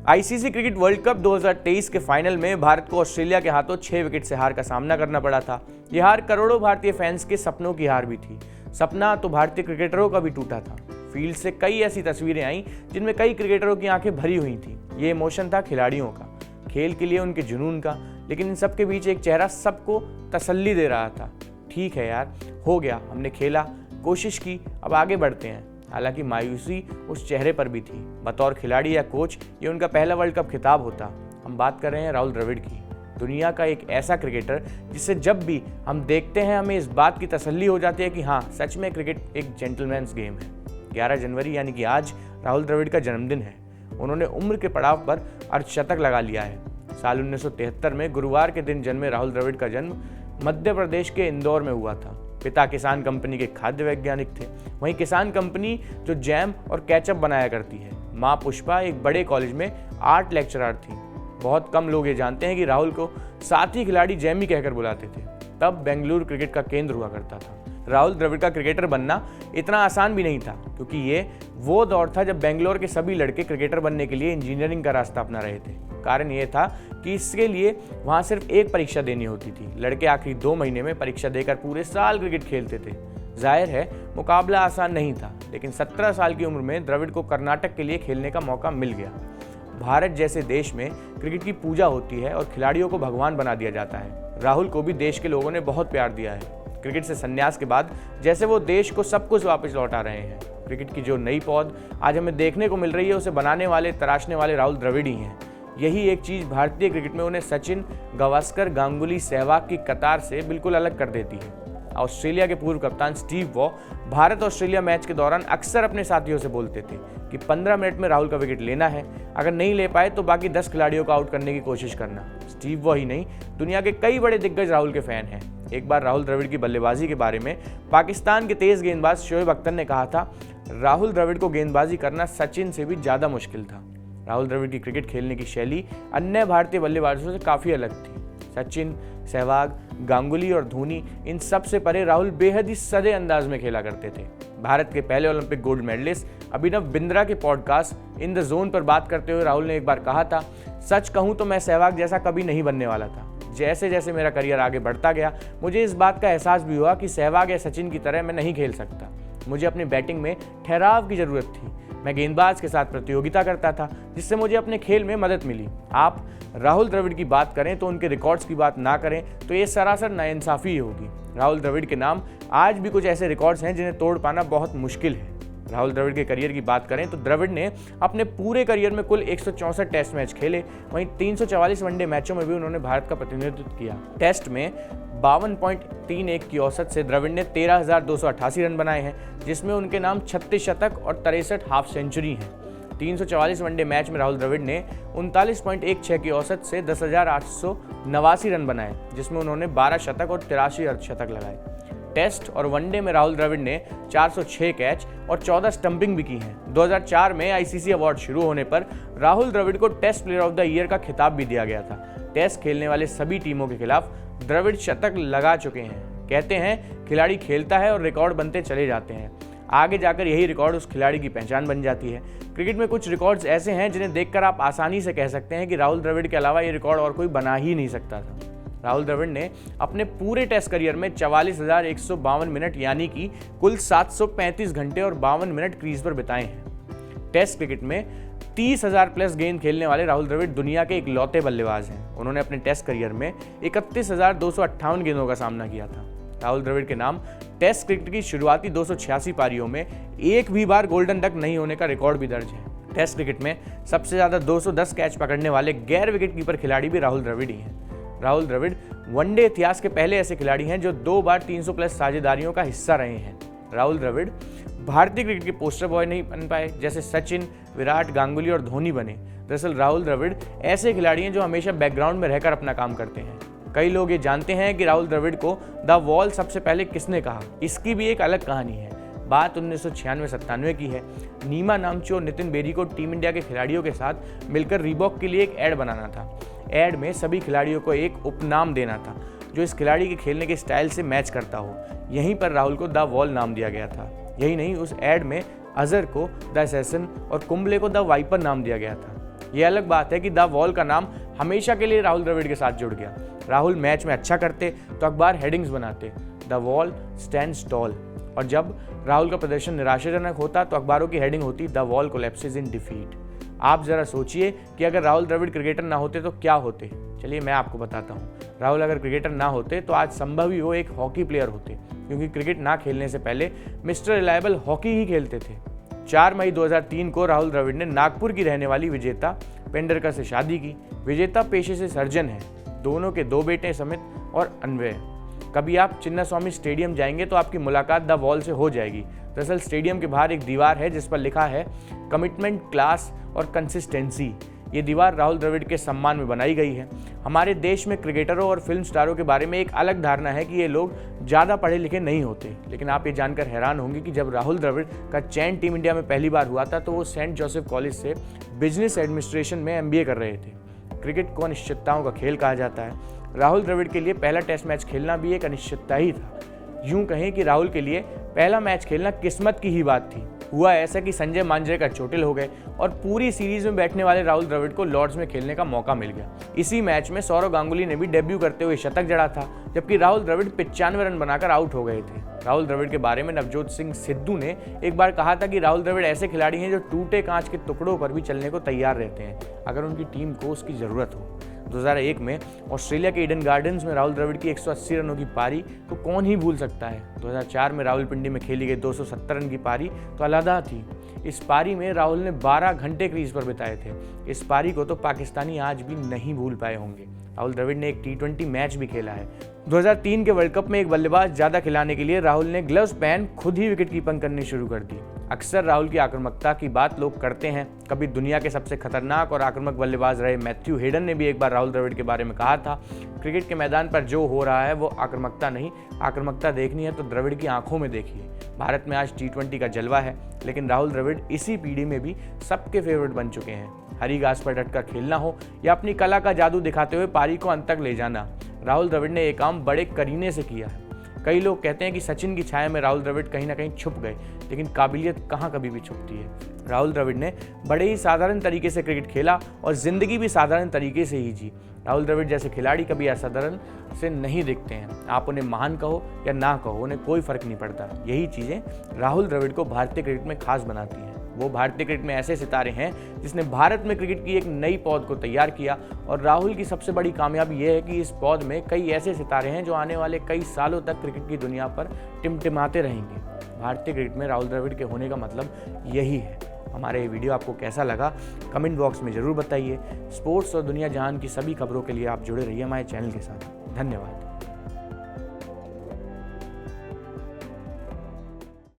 ICC cricket world cup 2023 के final में भारत को ऑस्ट्रेलिया के हाथों 6 विकेट से हार का सामना करना पड़ा था। यह हार करोड़ों भारतीय फैंस के सपनों की हार भी थी। सपना तो भारतीय क्रिकेटरों का भी टूटा था। फील्ड से कई ऐसी तस्वीरें आईं जिनमें कई क्रिकेटरों की आंखें भरी हुई थी। ये इमोशन था खिलाड़ियों का, खेल के लिए उनके जुनून का, लेकिन इन सब के बीच एक चेहरा सबको तसल्ली दे रहा था। ठीक है यार, हो गया, हमने खेला, कोशिश की, अब आगे बढ़ते हैं। हालांकि मायूसी उस चेहरे पर भी थी। बतौर खिलाड़ी या कोच ये उनका पहला वर्ल्ड कप खिताब होता। हम बात कर रहे हैं राहुल द्रविड़ की, दुनिया का एक ऐसा क्रिकेटर जिसे जब भी हम देखते हैं हमें इस बात की तसल्ली हो जाती है कि हाँ, सच में क्रिकेट एक जेंटलमैन्स गेम है। 11 जनवरी यानी कि आज राहुल द्रविड़ का जन्मदिन है। उन्होंने उम्र के पड़ाव पर अर्धशतक लगा लिया है। साल 1973 में गुरुवार के दिन जन्मे राहुल द्रविड़ का जन्म मध्य प्रदेश के इंदौर में हुआ था। पिता किसान कंपनी के खाद्य वैज्ञानिक थे। वहीं किसान कंपनी जो जैम और केचप बनाया करती है। माँ पुष्पा एक बड़े कॉलेज में आर्ट लेक्चरर थी। बहुत कम लोग ये जानते हैं कि राहुल को साथी खिलाड़ी जैमी कहकर बुलाते थे। तब बेंगलुरु क्रिकेट का केंद्र हुआ करता था। राहुल द्रविड़ का क्रिकेटर बनना इतना आसान भी नहीं था, क्योंकि ये वो दौर था जब बेंगलोर के सभी लड़के क्रिकेटर बनने के लिए इंजीनियरिंग का रास्ता अपना रहे थे। कारण ये था कि इसके लिए वहाँ सिर्फ एक परीक्षा देनी होती थी। लड़के आखिरी 2 महीने में परीक्षा देकर पूरे साल क्रिकेट खेलते थे। जाहिर है मुकाबला आसान नहीं था, लेकिन 17 साल की उम्र में द्रविड़ को कर्नाटक के लिए खेलने का मौका मिल गया। भारत जैसे देश में क्रिकेट की पूजा होती है और खिलाड़ियों को भगवान बना दिया जाता है। राहुल को भी देश के लोगों ने बहुत प्यार दिया है। क्रिकेट से संन्यास के बाद जैसे वो देश को सब कुछ वापस लौटा रहे हैं। क्रिकेट की जो नई पौध आज हमें देखने को मिल रही है, उसे बनाने वाले, तराशने वाले राहुल द्रविड़ ही हैं। यही एक चीज़ भारतीय क्रिकेट में उन्हें सचिन, गावस्कर, गांगुली, सहवाग की कतार से बिल्कुल अलग कर देती है। ऑस्ट्रेलिया के पूर्व कप्तान Steve Waugh Bharat Australia match के दौरान अक्सर अपने साथियों से बोलते थे कि 15 मिनट में राहुल का विकेट लेना है। अगर नहीं ले पाए तो बाकी 10 खिलाड़ियों को आउट करने की कोशिश करना। स्टीव वॉ ही नहीं, दुनिया के कई बड़े दिग्गज राहुल के फैन हैं। एक बार राहुल द्रविड़ की बल्लेबाजी के बारे में पाकिस्तान के तेज गेंदबाज शोएब अख्तर ने कहा था, राहुल द्रविड़ को गेंदबाजी करना सचिन से भी ज़्यादा मुश्किल था। राहुल द्रविड़ की क्रिकेट खेलने की शैली अन्य भारतीय बल्लेबाजों से काफ़ी अलग थी। सचिन, सहवाग, गांगुली और धोनी, इन सब से परे राहुल बेहद ही सधे अंदाज में खेला करते थे। भारत के पहले Olympic gold medallist Abhinav Bindra के पॉडकास्ट इन द जोन पर बात करते हुए राहुल ने एक बार कहा था, सच कहूँ तो मैं सहवाग जैसा कभी नहीं बनने वाला था। जैसे जैसे मेरा करियर आगे बढ़ता गया, मुझे इस बात का एहसास भी हुआ कि सहवाग या सचिन की तरह मैं नहीं खेल सकता। मुझे अपनी बैटिंग में ठहराव की ज़रूरत थी। मैं गेंदबाज के साथ प्रतियोगिता करता था, जिससे मुझे अपने खेल में मदद मिली। आप राहुल द्रविड़ की बात करें तो उनके रिकॉर्ड्स की बात ना करें तो ये सरासर नाइंसाफ़ी ही होगी। राहुल द्रविड़ के नाम आज भी कुछ ऐसे रिकॉर्ड्स हैं जिन्हें तोड़ पाना बहुत मुश्किल है। राहुल द्रविड़ के करियर की बात करें तो द्रविड़ ने अपने पूरे करियर में कुल 164 टेस्ट मैच खेले। वहीं 344 वनडे मैचों में भी उन्होंने भारत का प्रतिनिधित्व किया। टेस्ट में 52.31 की औसत से द्रविड़ ने 13,288 रन बनाए हैं, जिसमें उनके नाम 36 शतक और 63 हाफ सेंचुरी हैं। 344 वनडे मैच में राहुल द्रविड़ ने 39.16 की औसत से 10,889 रन बनाए, जिसमें उन्होंने 12 शतक और 83 अर्धशतक लगाए। टेस्ट और वनडे में राहुल द्रविड़ ने 406 कैच और 14 स्टंपिंग भी की हैं। 2004 में आईसीसी अवार्ड शुरू होने पर राहुल द्रविड़ को test player of the year का खिताब भी दिया गया था। टेस्ट खेलने वाले सभी टीमों के खिलाफ द्रविड़ शतक लगा चुके हैं। कहते हैं खिलाड़ी खेलता है और रिकॉर्ड बनते चले जाते हैं, आगे जाकर यही रिकॉर्ड उस खिलाड़ी की पहचान बन जाती है। क्रिकेट में कुछ रिकॉर्ड्स ऐसे हैं जिन्हें देखकर आप आसानी से कह सकते हैं कि राहुल द्रविड़ के अलावा ये रिकॉर्ड और कोई बना ही नहीं सकता था। राहुल द्रविड़ ने अपने पूरे टेस्ट करियर में 44,152 मिनट यानी कि कुल 735 घंटे और 52 मिनट क्रीज पर बिताए हैं। टेस्ट क्रिकेट में 30,000 प्लस गेंद खेलने वाले राहुल द्रविड़ दुनिया के इकलौते बल्लेबाज हैं। उन्होंने अपने टेस्ट करियर में 31,258 गेंदों का सामना किया था। राहुल द्रविड़ के नाम टेस्ट क्रिकेट की शुरुआती 286 पारियों में एक भी बार गोल्डन डक नहीं होने का रिकॉर्ड भी दर्ज है। टेस्ट क्रिकेट में सबसे ज़्यादा 210 कैच पकड़ने वाले गैर विकेट कीपर खिलाड़ी भी राहुल द्रविड़ ही हैं। राहुल द्रविड़ वनडे इतिहास के पहले ऐसे खिलाड़ी हैं जो 2 बार 300 प्लस साझेदारियों का हिस्सा रहे हैं। राहुल द्रविड़ भारतीय क्रिकेट के पोस्टर बॉय नहीं बन पाए, जैसे सचिन, विराट, गांगुली और धोनी बने। दरअसल राहुल द्रविड़ ऐसे खिलाड़ी हैं जो हमेशा बैकग्राउंड में रहकर अपना काम करते हैं। कई लोग ये जानते हैं कि राहुल द्रविड़ को द वॉल सबसे पहले किसने कहा। इसकी भी एक अलग कहानी है। बात 1996-97 की है। नीमा नामची और नितिन बेरी को टीम इंडिया के खिलाड़ियों के साथ मिलकर रीबॉक के लिए एक ऐड बनाना था। ऐड में सभी खिलाड़ियों को एक उपनाम देना था जो इस खिलाड़ी के खेलने के स्टाइल से मैच करता हो। यहीं पर राहुल को द वॉल नाम दिया गया था। यही नहीं, उस ऐड में अजहर को द असैसिन और कुंबले को द वाइपर नाम दिया गया था। ये अलग बात है कि द वॉल का नाम हमेशा के लिए राहुल द्रविड़ के साथ जुड़ गया। राहुल मैच में अच्छा करते तो अखबार हेडिंग्स बनाते, द वॉल स्टैंड्स टॉल, और जब राहुल का प्रदर्शन निराशाजनक होता तो अखबारों की हेडिंग होती, the wall collapses in defeat. आप जरा सोचिए कि अगर राहुल द्रविड़ क्रिकेटर ना होते तो क्या होते। चलिए मैं आपको बताता हूँ। राहुल अगर क्रिकेटर ना होते तो आज संभव ही वो एक हॉकी प्लेयर होते, क्योंकि क्रिकेट ना खेलने से पहले मिस्टर रिलायबल हॉकी ही खेलते थे। 4 मई 2003 को राहुल द्रविड़ ने नागपुर की रहने वाली विजेता पेंडरकर से शादी की। विजेता पेशे से सर्जन है, दोनों के 2 बेटे समित और अन्वय। कभी आप चिन्नास्वामी स्टेडियम जाएंगे तो आपकी मुलाकात द वॉल से हो जाएगी। दरअसल स्टेडियम के बाहर एक दीवार है जिस पर लिखा है कमिटमेंट, क्लास और कंसिस्टेंसी। ये दीवार राहुल द्रविड़ के सम्मान में बनाई गई है। हमारे देश में क्रिकेटरों और फिल्म स्टारों के बारे में एक अलग धारणा है कि ये लोग ज़्यादा पढ़े लिखे नहीं होते, लेकिन आप ये जानकर हैरान होंगे कि जब राहुल द्रविड़ का चयन टीम इंडिया में पहली बार हुआ था तो वो सेंट जोसेफ कॉलेज से बिजनेस एडमिनिस्ट्रेशन में MBA कर रहे थे। क्रिकेट को अनिश्चितताओं का खेल कहा जाता है। राहुल द्रविड़ के लिए पहला टेस्ट मैच खेलना भी एक अनिश्चितता ही था। यूं कहें कि राहुल के लिए पहला मैच खेलना किस्मत की ही बात थी। हुआ ऐसा कि संजय मांजरेकर चोटिल हो गए और पूरी सीरीज में बैठने वाले राहुल द्रविड़ को लॉर्ड्स में खेलने का मौका मिल गया। इसी मैच में सौरव गांगुली ने भी डेब्यू करते हुए शतक जड़ा था, जबकि राहुल द्रविड़ 95 रन बनाकर आउट हो गए थे। राहुल द्रविड़ के बारे में नवजोत सिंह सिद्धू ने एक बार कहा था कि राहुल द्रविड़ ऐसे खिलाड़ी हैं जो टूटे कांच के टुकड़ों पर भी चलने को तैयार रहते हैं अगर उनकी टीम को उसकी जरूरत हो। 2001 में ऑस्ट्रेलिया के ईडन गार्डन्स में राहुल द्रविड़ की 180 रनों की पारी तो कौन ही भूल सकता है। 2004 में रावलपिंडी में खेली गई 270 रन की पारी तो अलहदा थी। इस पारी में राहुल ने 12 घंटे क्रीज पर बिताए थे। इस पारी को तो पाकिस्तानी आज भी नहीं भूल पाए होंगे। राहुल द्रविड़ ने एक T20 मैच भी खेला है। 2003 के वर्ल्ड कप में एक बल्लेबाज ज्यादा खिलाने के लिए राहुल ने ग्लव्स पहन खुद ही विकेट कीपिंग करनी शुरू कर दी। अक्सर राहुल की आक्रामकता की बात लोग करते हैं। कभी दुनिया के सबसे खतरनाक और आक्रामक बल्लेबाज रहे मैथ्यू हेडन ने भी एक बार राहुल द्रविड़ के बारे में कहा था, क्रिकेट के मैदान पर जो हो रहा है वो आक्रामकता नहीं, आक्रामकता देखनी है तो द्रविड़ की आंखों में देखिए। भारत में आज T20 का जलवा है, लेकिन राहुल द्रविड़ इसी पीढ़ी में भी सबके फेवरेट बन चुके हैं। हरी घास पर डटकर खेलना हो या अपनी कला का जादू दिखाते हुए पारी को अंत तक ले जाना, राहुल द्रविड़ ने एक काम बड़े करीने से किया है। कई लोग कहते हैं कि सचिन की छाया में राहुल द्रविड़ कहीं ना कहीं छुप गए, लेकिन काबिलियत कहाँ कभी भी छुपती है। राहुल द्रविड़ ने बड़े ही साधारण तरीके से क्रिकेट खेला और जिंदगी भी साधारण तरीके से ही जी। राहुल द्रविड़ जैसे खिलाड़ी कभी असाधारण से नहीं दिखते हैं। आप उन्हें महान कहो या ना कहो, उन्हें कोई फर्क नहीं पड़ता। यही चीज़ें राहुल द्रविड़ को भारतीय क्रिकेट में खास बनाती हैं। वो भारतीय क्रिकेट में ऐसे सितारे हैं जिसने भारत में क्रिकेट की एक नई पौध को तैयार किया, और राहुल की सबसे बड़ी कामयाबी यह है कि इस पौध में कई ऐसे सितारे हैं जो आने वाले कई सालों तक क्रिकेट की दुनिया पर टिमटिमाते रहेंगे। भारतीय क्रिकेट में राहुल द्रविड़ के होने का मतलब यही है। हमारा ये वीडियो आपको कैसा लगा कमेंट बॉक्स में ज़रूर बताइए। स्पोर्ट्स और दुनिया जहान की सभी खबरों के लिए आप जुड़े रहिए हमारे चैनल के साथ। धन्यवाद।